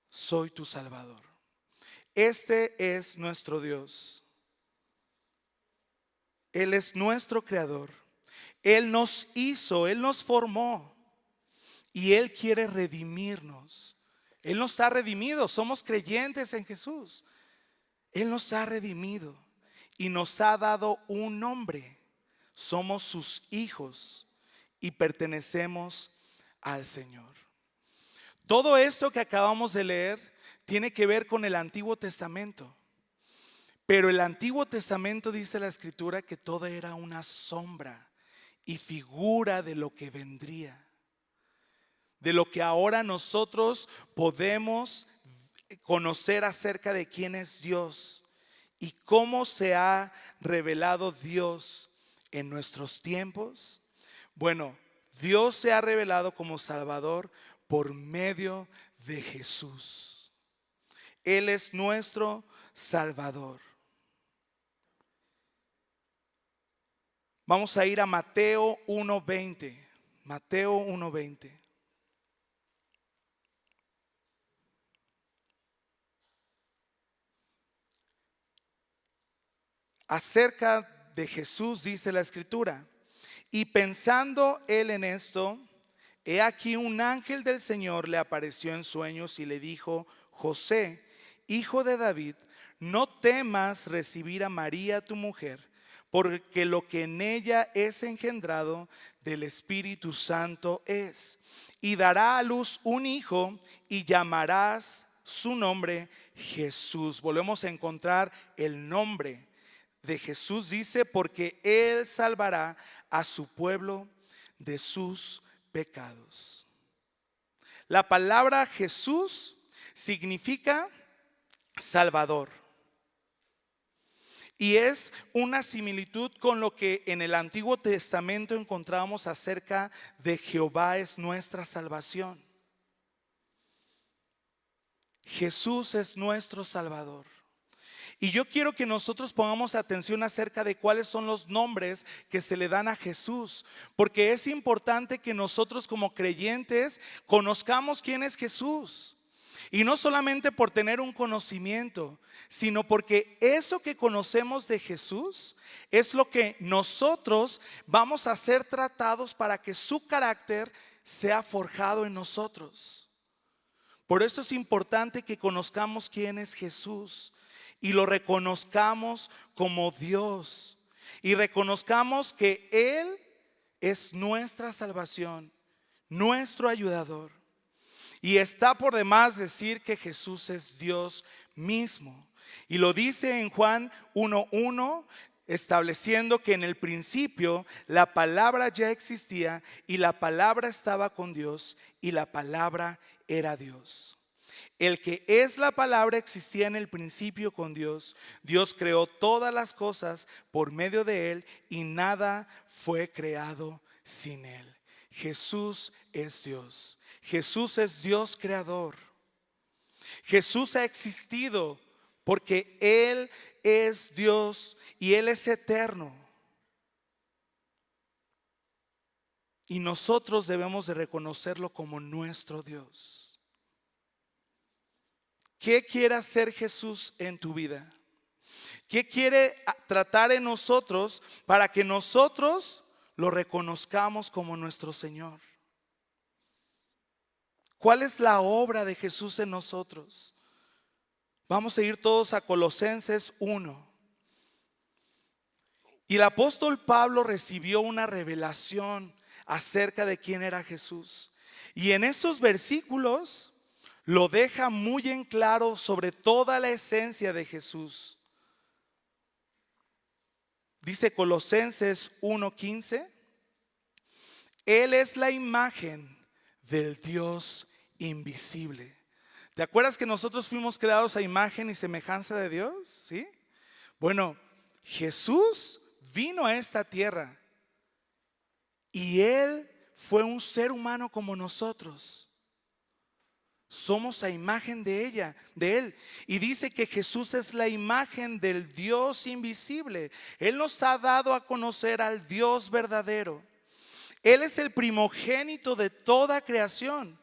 Soy tu Salvador. Este es nuestro Dios. Él es nuestro creador. Él nos hizo, Él nos formó y Él quiere redimirnos. Él nos ha redimido, somos creyentes en Jesús. Él nos ha redimido y nos ha dado un nombre. Somos sus hijos y pertenecemos al Señor. Todo esto que acabamos de leer tiene que ver con el Antiguo Testamento. Pero el Antiguo Testamento dice la Escritura que todo era una sombra y figura de lo que vendría, de lo que ahora nosotros podemos conocer acerca de quién es Dios y cómo se ha revelado Dios en nuestros tiempos. Bueno, Dios se ha revelado como Salvador por medio de Jesús. Él es nuestro Salvador. Vamos a ir a Mateo 1:20. Mateo 1:20. Acerca de Jesús dice la Escritura: y pensando él en esto, he aquí un ángel del Señor le apareció en sueños y le dijo: José, hijo de David, no temas recibir a María tu mujer, porque lo que en ella es engendrado del Espíritu Santo es. Y dará a luz un hijo y llamarás su nombre Jesús. Volvemos a encontrar el nombre de Jesús, dice, porque Él salvará a su pueblo de sus pecados. La palabra Jesús significa Salvador. Y es una similitud con lo que en el Antiguo Testamento encontramos acerca de Jehová es nuestra salvación. Jesús es nuestro Salvador. Y yo quiero que nosotros pongamos atención acerca de cuáles son los nombres que se le dan a Jesús, porque es importante que nosotros como creyentes conozcamos quién es Jesús. Y no solamente por tener un conocimiento, sino porque eso que conocemos de Jesús es lo que nosotros vamos a ser tratados para que su carácter sea forjado en nosotros. Por eso es importante que conozcamos quién es Jesús y lo reconozcamos como Dios y reconozcamos que Él es nuestra salvación, nuestro ayudador. Y está por demás decir que Jesús es Dios mismo. Y lo dice en Juan 1:1, estableciendo que en el principio la palabra ya existía y la palabra estaba con Dios y la palabra era Dios. El que es la palabra existía en el principio con Dios. Dios creó todas las cosas por medio de Él y nada fue creado sin Él. Jesús es Dios. Jesús es Dios creador. Jesús ha existido porque Él es Dios y Él es eterno. Y nosotros debemos de reconocerlo como nuestro Dios. ¿Qué quiere hacer Jesús en tu vida? ¿Qué quiere tratar en nosotros para que nosotros lo reconozcamos como nuestro Señor? ¿Cuál es la obra de Jesús en nosotros? Vamos a ir todos a Colosenses 1. Y el apóstol Pablo recibió una revelación acerca de quién era Jesús. Y en estos versículos lo deja muy en claro sobre toda la esencia de Jesús. Dice Colosenses 1:15, Él es la imagen del Dios invisible. ¿Te acuerdas que nosotros fuimos creados a imagen y semejanza de Dios? ¿Sí? Bueno, Jesús vino a esta tierra y Él fue un ser humano como nosotros. Somos a imagen de Él. Y dice que Jesús es la imagen del Dios invisible. Él nos ha dado a conocer al Dios verdadero. Él es el primogénito de toda creación,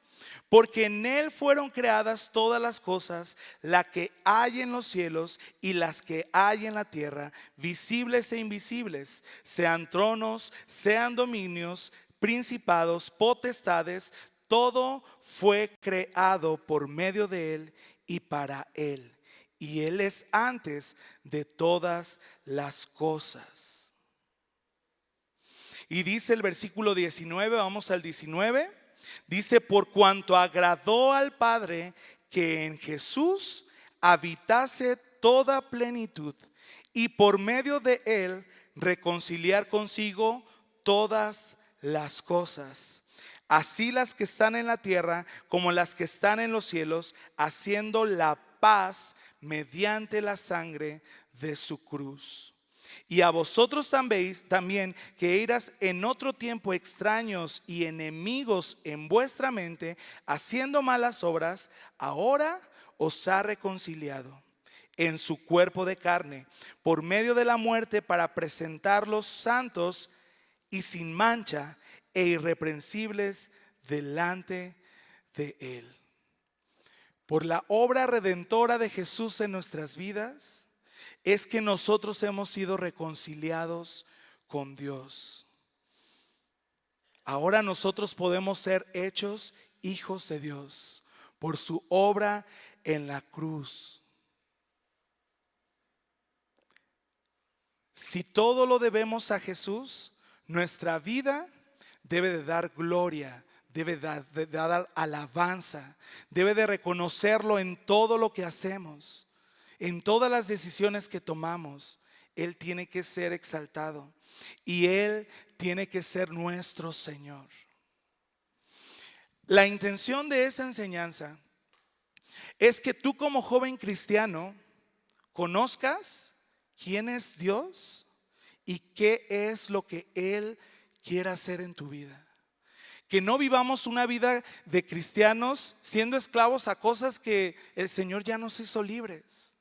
porque en Él fueron creadas todas las cosas, las que hay en los cielos y las que hay en la tierra, visibles e invisibles, sean tronos, sean dominios, principados, potestades. Todo fue creado por medio de Él y para Él. Y Él es antes de todas las cosas. Y dice el versículo 19, vamos al 19. Dice, por cuanto agradó al Padre que en Jesús habitase toda plenitud y por medio de Él reconciliar consigo todas las cosas, así las que están en la tierra como las que están en los cielos, haciendo la paz mediante la sangre de su cruz. Y a vosotros también que eras en otro tiempo extraños y enemigos en vuestra mente, haciendo malas obras, ahora os ha reconciliado en su cuerpo de carne, por medio de la muerte, para presentarlos santos y sin mancha e irreprensibles delante de Él. Por la obra redentora de Jesús en nuestras vidas, es que nosotros hemos sido reconciliados con Dios. Ahora nosotros podemos ser hechos hijos de Dios por su obra en la cruz. Si todo lo debemos a Jesús, nuestra vida debe de dar gloria, debe de dar alabanza, debe de reconocerlo en todo lo que hacemos. En todas las decisiones que tomamos, Él tiene que ser exaltado y Él tiene que ser nuestro Señor. La intención de esa enseñanza es que tú como joven cristiano conozcas quién es Dios y qué es lo que Él quiere hacer en tu vida. Que no vivamos una vida de cristianos siendo esclavos a cosas que el Señor ya nos hizo libres.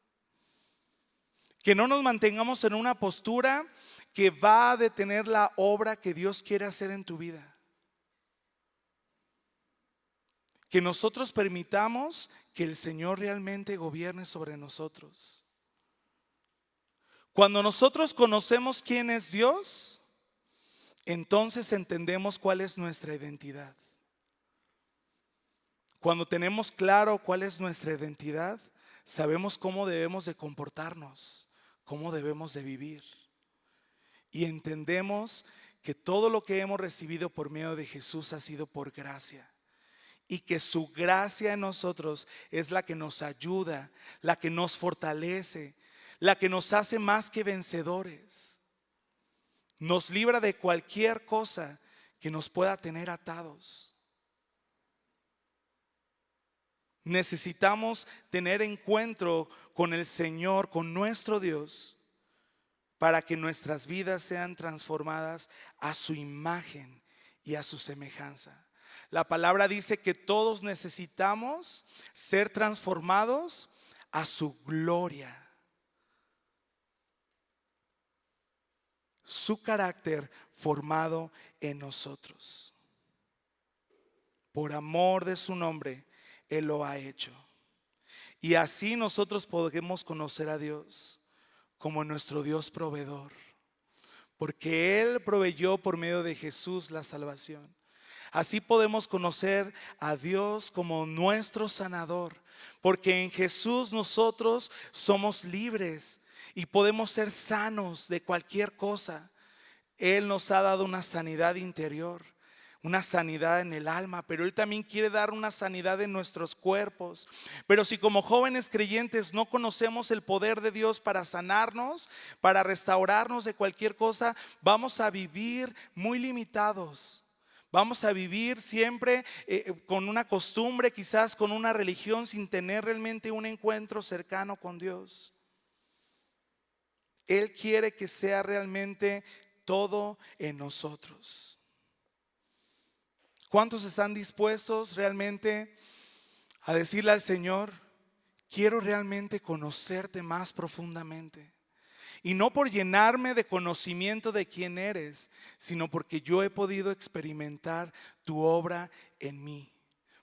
Que no nos mantengamos en una postura que va a detener la obra que Dios quiere hacer en tu vida. Que nosotros permitamos que el Señor realmente gobierne sobre nosotros. Cuando nosotros conocemos quién es Dios, entonces entendemos cuál es nuestra identidad. Cuando tenemos claro cuál es nuestra identidad, sabemos cómo debemos de comportarnos, cómo debemos de vivir. Y entendemos que todo lo que hemos recibido por medio de Jesús ha sido por gracia. Y que su gracia en nosotros es la que nos ayuda, la que nos fortalece, la que nos hace más que vencedores. Nos libra de cualquier cosa que nos pueda tener atados. Necesitamos tener encuentro con el Señor, con nuestro Dios, para que nuestras vidas sean transformadas a su imagen y a su semejanza. La palabra dice que todos necesitamos ser transformados a su gloria. Su carácter formado en nosotros. Por amor de su nombre, Él lo ha hecho. Y así nosotros podemos conocer a Dios como nuestro Dios proveedor. Porque Él proveyó por medio de Jesús la salvación. Así podemos conocer a Dios como nuestro sanador, porque en Jesús nosotros somos libres y podemos ser sanos de cualquier cosa. Él nos ha dado una sanidad interior, una sanidad en el alma, pero Él también quiere dar una sanidad en nuestros cuerpos. Pero si como jóvenes creyentes no conocemos el poder de Dios para sanarnos, para restaurarnos de cualquier cosa, vamos a vivir muy limitados. Vamos a vivir siempre con una costumbre, quizás con una religión, sin tener realmente un encuentro cercano con Dios. Él quiere que sea realmente todo en nosotros. ¿Cuántos están dispuestos realmente a decirle al Señor: quiero realmente conocerte más profundamente? Y no por llenarme de conocimiento de quién eres, sino porque yo he podido experimentar tu obra en mí.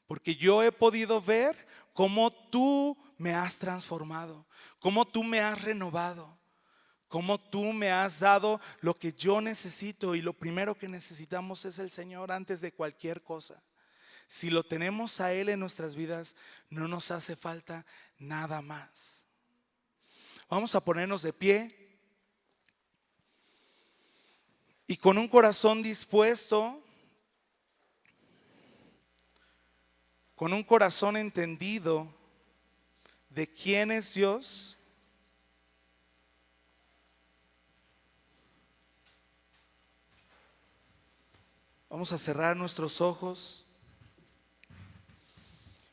Porque yo he podido ver cómo tú me has transformado, cómo tú me has renovado, cómo tú me has dado lo que yo necesito. Y lo primero que necesitamos es el Señor antes de cualquier cosa. Si lo tenemos a Él en nuestras vidas, no nos hace falta nada más. Vamos a ponernos de pie. Y con un corazón dispuesto, con un corazón entendido de quién es Dios, vamos a cerrar nuestros ojos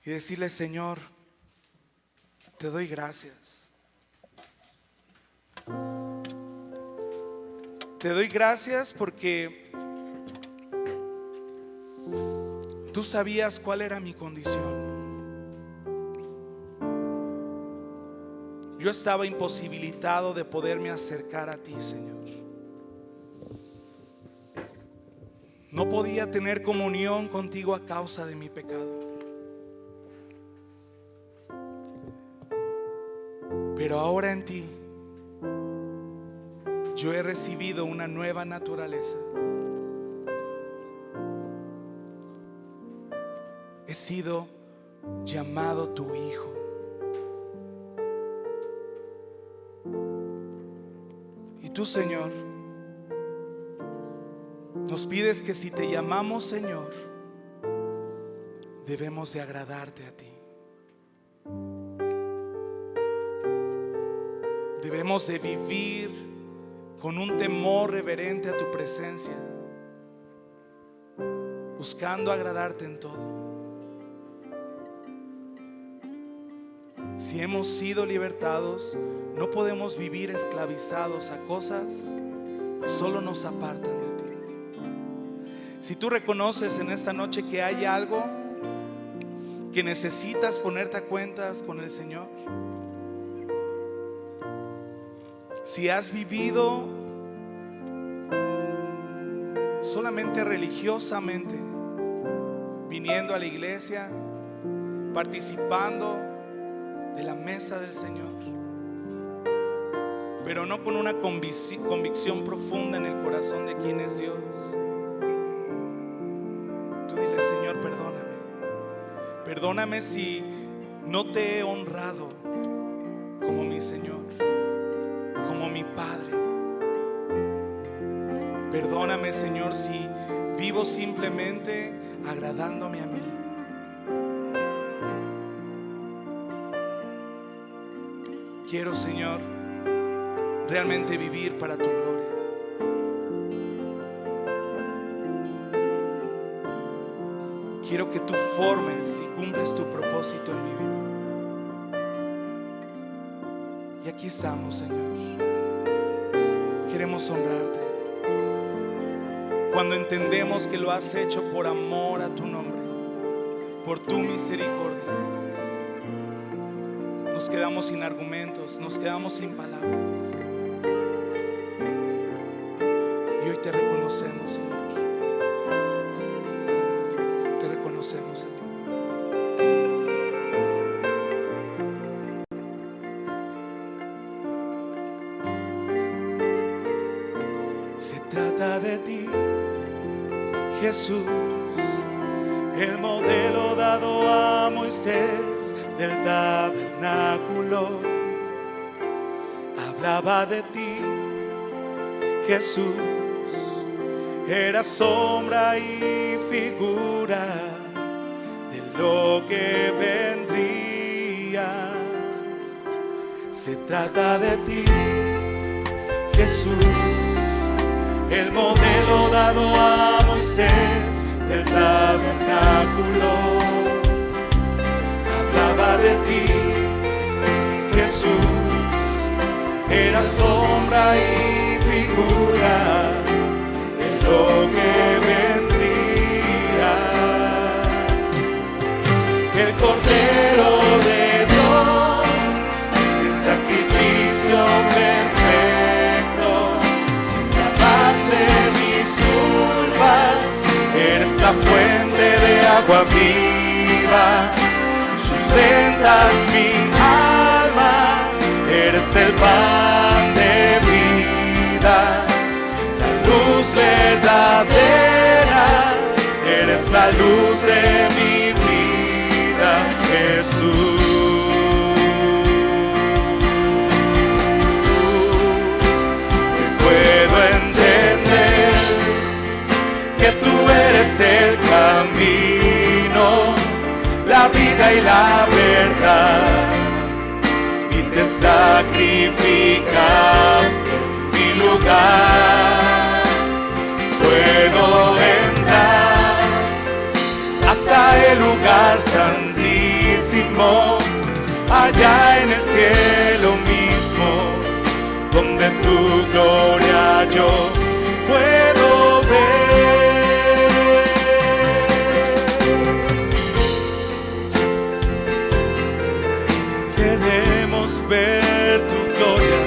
y decirle: Señor, te doy gracias. Te doy gracias porque tú sabías cuál era mi condición. Yo estaba imposibilitado de poderme acercar a ti, Señor. No podía tener comunión contigo a causa de mi pecado. Pero ahora en ti yo he recibido una nueva naturaleza. He sido llamado tu hijo. Y tú, Señor, nos pides que si te llamamos Señor, debemos de agradarte a ti. Debemos de vivir con un temor reverente a tu presencia, buscando agradarte en todo. Si hemos sido libertados, no podemos vivir esclavizados a cosas que solo nos apartan de ti. Si tú reconoces en esta noche que hay algo que necesitas ponerte a cuentas con el Señor, si has vivido solamente religiosamente, viniendo a la iglesia, participando de la mesa del Señor, pero no con una convicción profunda en el corazón de quién es Dios, tú dile: Señor, perdóname si no te he honrado como mi Señor, como mi Padre. Perdóname, Señor, si vivo simplemente agradándome a mí. Quiero, Señor, realmente vivir para tu gloria. Quiero que tú formes y cumples tu propósito en mi vida. Y aquí estamos, Señor. Queremos honrarte. Cuando entendemos que lo has hecho por amor a tu nombre, por tu misericordia, nos quedamos sin argumentos, nos quedamos sin palabras. Y hoy te reconocemos, Señor. Te reconocemos a ti. Se trata de ti, Jesús, el modelo dado a Moisés del tabernáculo. Hablaba de ti, Jesús, era sombra y figura de lo que vendría. Se trata de ti, Jesús, el modelo dado a Moisés del tabernáculo. Hablaba de ti, Jesús, era sombra y figura de lo que vendría. El Cordero de Dios, el sacrificio perfecto, la paz de mis culpas, eres la fuente de agua viva, sustentas mi alma, eres el pan de vida, la luz verdadera, eres la luz de mi vida, Jesús. Puedo entender que tú eres el camino, la vida y la verdad, y te sacrificaste en mi lugar. Puedo entrar hasta el lugar santísimo, allá en el cielo mismo, donde tu gloria yo puedo ver. Queremos ver tu gloria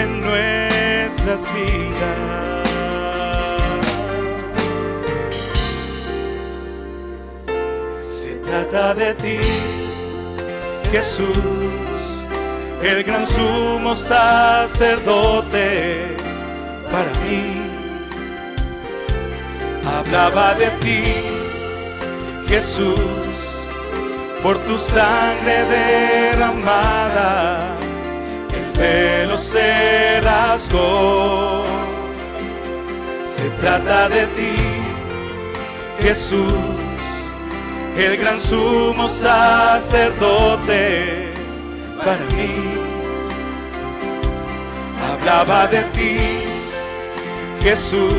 en nuestras vidas. Se trata de ti, Jesús, el gran sumo sacerdote para mí. Hablaba de ti, Jesús, por tu sangre derramada, el velo se rasgó. Se trata de ti, Jesús, el gran sumo sacerdote para mí. Hablaba de ti, Jesús,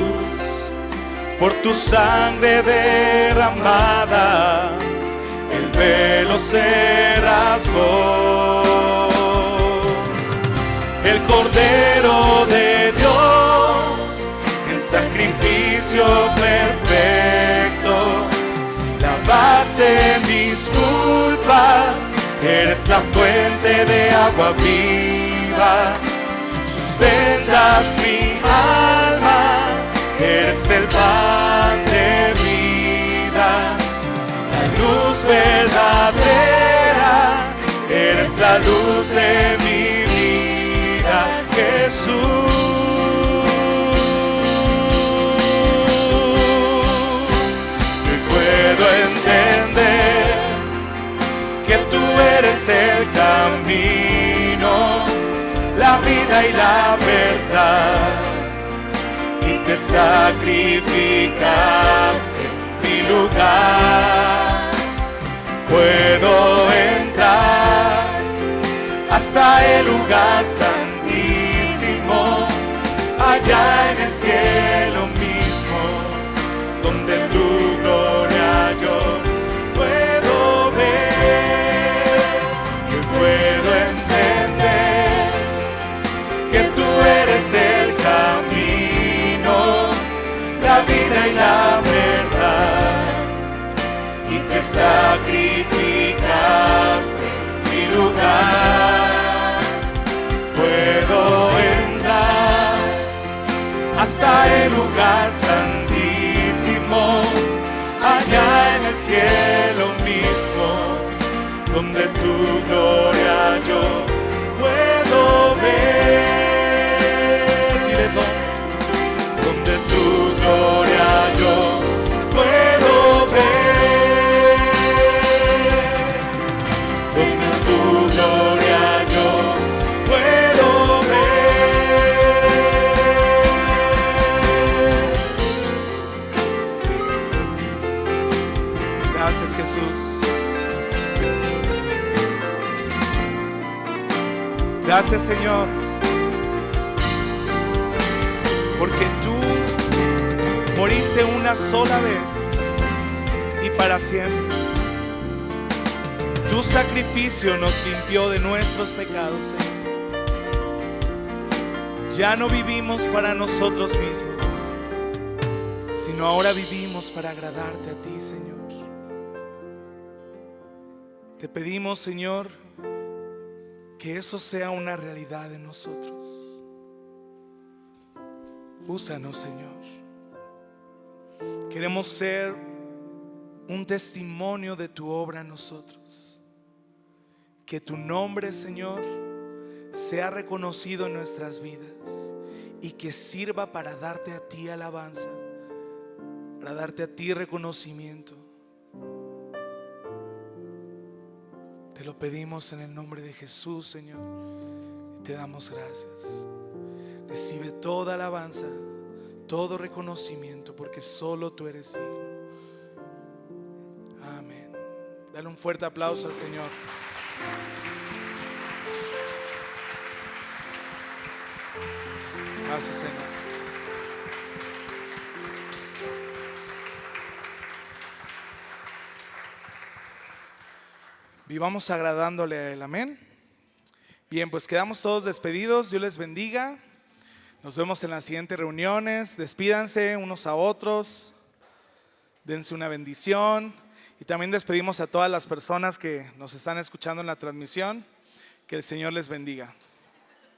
por tu sangre derramada, el velo se rasgó. de mis culpas, eres la fuente de agua viva, sustentas mi alma, eres el pan de vida, la luz verdadera, eres la luz de mi vida, Jesús. Puedo entender que tú eres el camino, la vida y la verdad, y te sacrificaste mi lugar. Puedo entrar hasta el lugar santísimo, allá en el cielo mismo, donde tu gloria yo puedo ver. Yo puedo entender que tú eres el camino, la vida y la verdad, y te sacrificaste mi lugar. Puedo entrar hasta el lugar santísimo, allá en el cielo mismo, donde tu gloria yo puedo ver. Dile donde tu gloria yo puedo ver, donde tu gloria yo puedo ver. Gracias, Jesús. Gracias, Señor, porque tú moriste una sola vez y para siempre. Tu sacrificio nos limpió de nuestros pecados, Señor. Ya no vivimos para nosotros mismos, sino ahora vivimos para agradarte a ti, Señor. Te pedimos, Señor, que eso sea una realidad en nosotros. Úsanos, Señor. Queremos ser un testimonio de tu obra en nosotros. Que tu nombre, Señor, sea reconocido en nuestras vidas y que sirva para darte a ti alabanza, para darte a ti reconocimiento. Te lo pedimos en el nombre de Jesús, Señor, y te damos gracias. Recibe toda alabanza, todo reconocimiento, porque solo tú eres digno. Amén. Dale un fuerte aplauso al Señor. Gracias, Señor. Vivamos agradándole a Él, amén. Bien, pues quedamos todos despedidos. Dios les bendiga. Nos vemos en las siguientes reuniones. Despídanse unos a otros. Dense una bendición. Y también despedimos a todas las personas que nos están escuchando en la transmisión. Que el Señor les bendiga.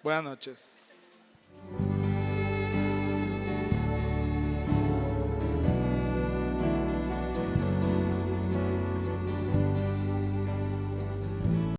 Buenas noches.